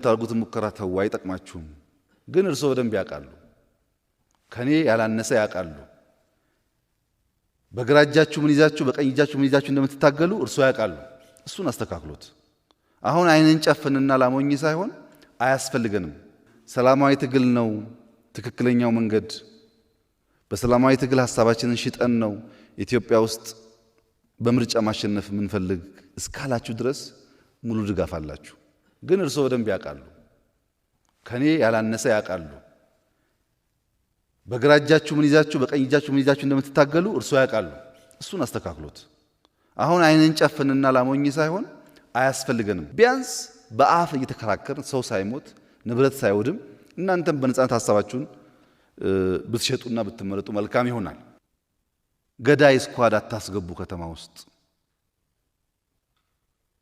ታርጉት ሙከራ ተው አይጠቅማችሁም። ግን እርሶ በደንብ ያውቃሉ፣ ከኔ ያላነሰ ያውቃሉ። በግራ እጃችሁ ምን ይዛችሁ በቀኝ እጃችሁ ምን ይዛችሁ እንደምትታገሉ እርሶ ያውቃሉ። እሱን አስተካክሎት። አሁን አይንን ጨፍንና ላሞኝ ሳይሆን አያስፈልገንም። ሰላማዊ ትግል ነው ትክክለኛው መንገድ። በሰላማዊ ትግል ሐሳባችንን ሽጠን ነው ኢትዮጵያ ውስጥ በምርጫ ማሸነፍ የምንፈልግ እስካላችሁ ድረስ ሙሉ ድጋፍ አላችሁ። ግን እርሶ በደንብ ያውቃሉ፣ ከኔ ያላነሰ ያውቃሉ። በግራ እጃችሁ ምን ይዛችሁ በቀኝ እጃችሁ ምን ይዛችሁ እንደምትታገሉ እርሶ ያውቃሉ። እሱን አስተካክሎት። አሁን አይንን ጨፍንና ላሞኝ ሳይሆን አያስፈልገንም። ቢያንስ በአፍ እየተከራከርን ሰው ሳይሞት ንብረት ሳይወድም እናንተም በነጻነት ሐሳባችሁን ብትሸጡና ብትመረጡ መልካም ይሆናል። ገዳይ ስኳድ አታስገቡ ከተማ ውስጥ።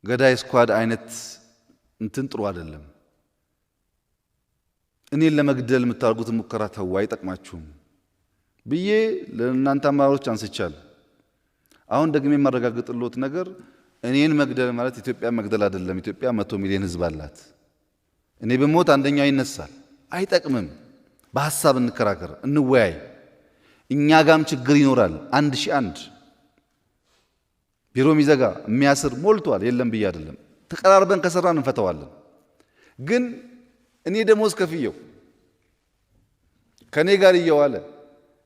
ገዳይ ስኳድ አይነት እንትን ጥሩ አይደለም። እኔን ለመግደል የምታርጉት ሙከራ ተው አይጠቅማችሁም ብዬ ለእናንተ አመራሮች አንስቻለሁ። አሁን ደግሜ የማረጋግጥልዎት ነገር እኔን መግደል ማለት ኢትዮጵያ መግደል አይደለም። ኢትዮጵያ 100 ሚሊዮን ሕዝብ አላት። እኔ በሞት አንደኛው ይነሳል። አይጠቅምም። በሐሳብ እንከራከር፣ እንወያይ። እኛ ጋም ችግር ይኖራል። 1001 ቢሮ ሚዘጋ የሚያስር ሞልቷል። የለም ብዬ አይደለም። ተቀራርበን ከሰራን እንፈተዋለን። ግን እኔ ደሞዝ ከፍየው ከኔ ጋር እየዋለ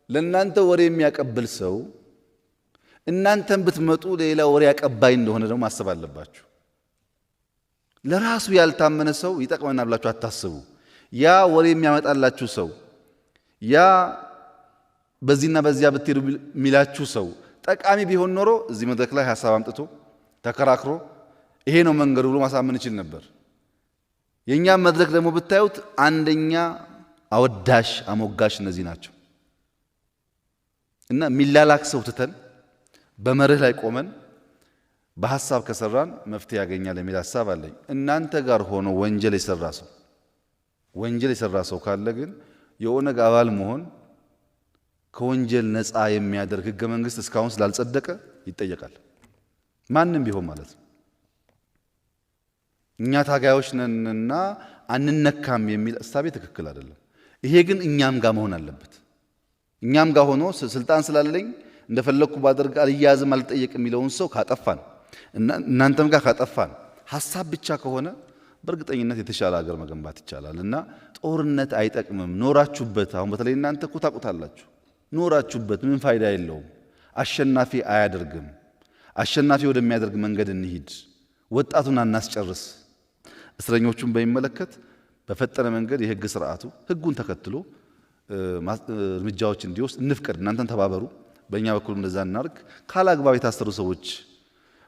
ለእናንተ ወሬ የሚያቀብል ሰው እናንተም ብትመጡ ሌላ ወሬ አቀባይ እንደሆነ ደግሞ ማሰብ አለባችሁ። ለራሱ ያልታመነ ሰው ይጠቅመናል ብላችሁ አታስቡ። ያ ወሬ የሚያመጣላችሁ ሰው፣ ያ በዚህና በዚያ ብትሄዱ የሚላችሁ ሰው ጠቃሚ ቢሆን ኖሮ እዚህ መድረክ ላይ ሐሳብ አምጥቶ ተከራክሮ ይሄ ነው መንገዱ ብሎ ማሳመን ይችል ነበር። የኛም መድረክ ደግሞ ብታዩት አንደኛ አወዳሽ አሞጋሽ እነዚህ ናቸው። እና ሚላላክ ሰው ትተን በመርህ ላይ ቆመን በሐሳብ ከሰራን መፍትሄ ያገኛል የሚል ሐሳብ አለኝ። እናንተ ጋር ሆኖ ወንጀል የሰራ ሰው ካለ ግን የኦነግ አባል መሆን ከወንጀል ነፃ የሚያደርግ ሕገ መንግሥት እስካሁን ስላልጸደቀ ይጠየቃል። ማንም ቢሆን ማለት ነው። እኛ ታጋዮች ነንና አንነካም የሚል እሳቤ ትክክል አይደለም። ይሄ ግን እኛም ጋር መሆን አለበት። እኛም ጋር ሆኖ ስልጣን ስላለኝ እንደፈለኩ ባደርግ አልያዝም አልጠየቅ የሚለውን ሰው ካጠፋን እናንተም ጋር ካጠፋን ሐሳብ ብቻ ከሆነ በእርግጠኝነት የተሻለ ሀገር መገንባት ይቻላል። እና ጦርነት አይጠቅምም። ኖራችሁበት፣ አሁን በተለይ እናንተ እኮ ታውቁታላችሁ። ኖራችሁበት ምን ፋይዳ የለውም። አሸናፊ አያደርግም። አሸናፊ ወደሚያደርግ መንገድ እንሂድ። ወጣቱን አናስጨርስ። እስረኞቹን በሚመለከት በፈጠነ መንገድ የህግ ስርዓቱ ህጉን ተከትሎ እርምጃዎች እንዲወስድ እንፍቀድ። እናንተን ተባበሩ፣ በእኛ በኩል እንደዛ እናርግ። ካላግባብ የታሰሩ ሰዎች፣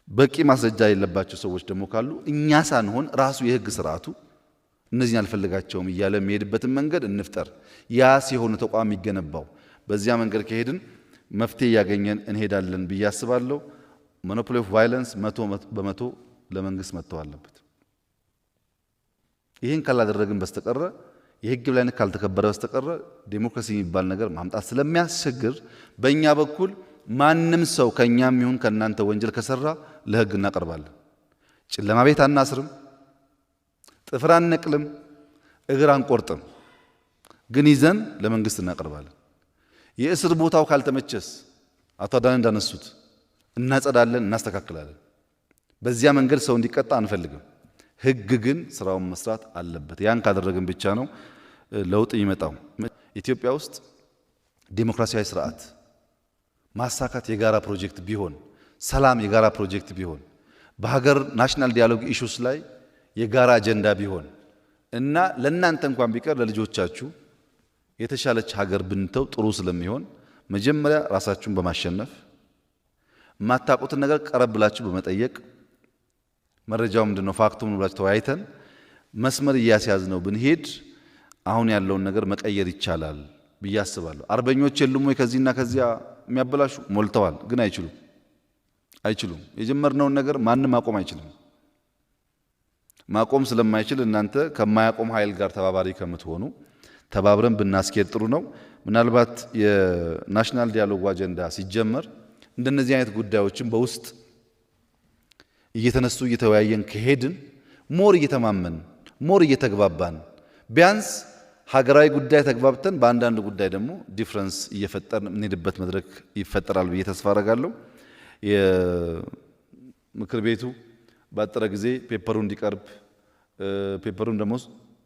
በቂ ማስረጃ የሌለባቸው ሰዎች ደግሞ ካሉ እኛ ሳንሆን ራሱ የህግ ስርዓቱ እነዚህን አልፈልጋቸውም እያለ የሚሄድበትን መንገድ እንፍጠር። ያ ሲሆን ተቋም የሚገነባው። በዚያ መንገድ ከሄድን መፍትሄ እያገኘን እንሄዳለን ብዬ አስባለሁ። ሞኖፖሊ ኦፍ ቫዮለንስ 100% ለመንግስት መተው አለበት። ይህን ካላደረግን በስተቀረ የህግ የበላይነት ካልተከበረ በስተቀረ ዴሞክራሲ የሚባል ነገር ማምጣት ስለሚያስቸግር በእኛ በኩል ማንም ሰው ከኛም ይሁን ከእናንተ ወንጀል ከሰራ ለህግ እናቀርባለን። ጨለማ ቤት አናስርም፣ ጥፍር አንነቅልም፣ እግር አንቆርጥም። ግን ይዘን ለመንግስት እናቀርባለን። የእስር ቦታው ካልተመቸስ አቶ አዳነ እንዳነሱት እናጸዳለን፣ እናስተካክላለን። በዚያ መንገድ ሰው እንዲቀጣ አንፈልግም። ህግ ግን ስራውን መስራት አለበት። ያን ካደረግን ብቻ ነው ለውጥ የሚመጣው። ኢትዮጵያ ውስጥ ዲሞክራሲያዊ ስርዓት ማሳካት የጋራ ፕሮጀክት ቢሆን፣ ሰላም የጋራ ፕሮጀክት ቢሆን፣ በሀገር ናሽናል ዲያሎግ ኢሹስ ላይ የጋራ አጀንዳ ቢሆን እና ለእናንተ እንኳን ቢቀር ለልጆቻችሁ የተሻለች ሀገር ብንተው ጥሩ ስለሚሆን መጀመሪያ ራሳችሁን በማሸነፍ የማታውቁትን ነገር ቀረብ ብላችሁ በመጠየቅ መረጃው ምንድነው ፋክቱ ምን ብላችሁ ተወያይተን መስመር እያስያዝነው ብንሄድ አሁን ያለውን ነገር መቀየር ይቻላል ብዬ አስባለሁ። አርበኞች የሉም ወይ ከዚህና ከዚያ የሚያበላሹ? ሞልተዋል። ግን አይችሉም። የጀመርነውን ነገር ማንም ማቆም አይችልም። ማቆም ስለማይችል እናንተ ከማያቆም ኃይል ጋር ተባባሪ ከምትሆኑ ተባብረን ብናስኬድ ጥሩ ነው። ምናልባት የናሽናል ዲያሎግ አጀንዳ ሲጀመር እንደነዚህ አይነት ጉዳዮችን በውስጥ እየተነሱ እየተወያየን ከሄድን ሞር እየተማመን ሞር እየተግባባን ቢያንስ ሀገራዊ ጉዳይ ተግባብተን በአንዳንድ ጉዳይ ደግሞ ዲፍረንስ እየፈጠርን የምንሄድበት መድረክ ይፈጠራል ብዬ ተስፋ አደርጋለሁ። የምክር ቤቱ ባጠረ ጊዜ ፔፐሩ እንዲቀርብ ፔፐሩን ደግሞ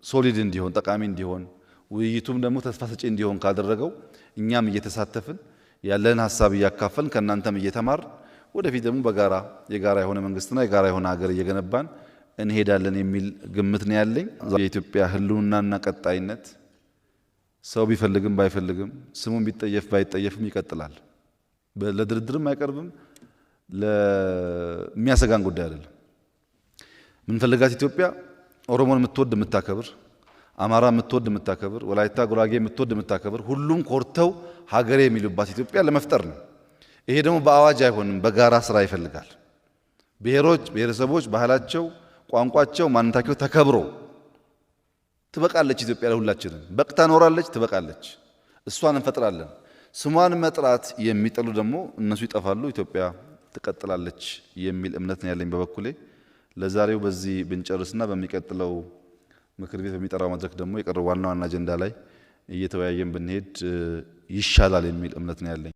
ሶሊድ እንዲሆን ጠቃሚ እንዲሆን ውይይቱም ደግሞ ተስፋ ሰጪ እንዲሆን ካደረገው እኛም እየተሳተፍን ያለን ሐሳብ እያካፈልን ከእናንተም እየተማር ወደፊት ደግሞ በጋራ የጋራ የሆነ መንግስትና የጋራ የሆነ ሀገር እየገነባን እንሄዳለን የሚል ግምት ነው ያለኝ። የኢትዮጵያ ህልውናና ቀጣይነት ሰው ቢፈልግም ባይፈልግም ስሙን ቢጠየፍ ባይጠየፍም ይቀጥላል። ለድርድርም አይቀርብም። ለሚያሰጋን ጉዳይ አይደለም። ምንፈልጋት ኢትዮጵያ ኦሮሞን የምትወድ የምታከብር፣ አማራ የምትወድ የምታከብር፣ ወላይታ ጉራጌ የምትወድ የምታከብር፣ ሁሉም ኮርተው ሀገሬ የሚሉባት ኢትዮጵያ ለመፍጠር ነው። ይሄ ደግሞ በአዋጅ አይሆንም፣ በጋራ ስራ ይፈልጋል። ብሔሮች፣ ብሔረሰቦች ባህላቸው፣ ቋንቋቸው፣ ማንነታቸው ተከብሮ ትበቃለች ኢትዮጵያ ለሁላችንም። በቅታ ኖራለች፣ ትበቃለች። እሷን እንፈጥራለን። ስሟን መጥራት የሚጠሉ ደግሞ እነሱ ይጠፋሉ፣ ኢትዮጵያ ትቀጥላለች የሚል እምነት ነው ያለኝ በበኩሌ። ለዛሬው በዚህ ብንጨርስና በሚቀጥለው ምክር ቤት በሚጠራው መድረክ ደግሞ የቀረው ዋና ዋና አጀንዳ ላይ እየተወያየን ብንሄድ ይሻላል የሚል እምነት ነው ያለኝ።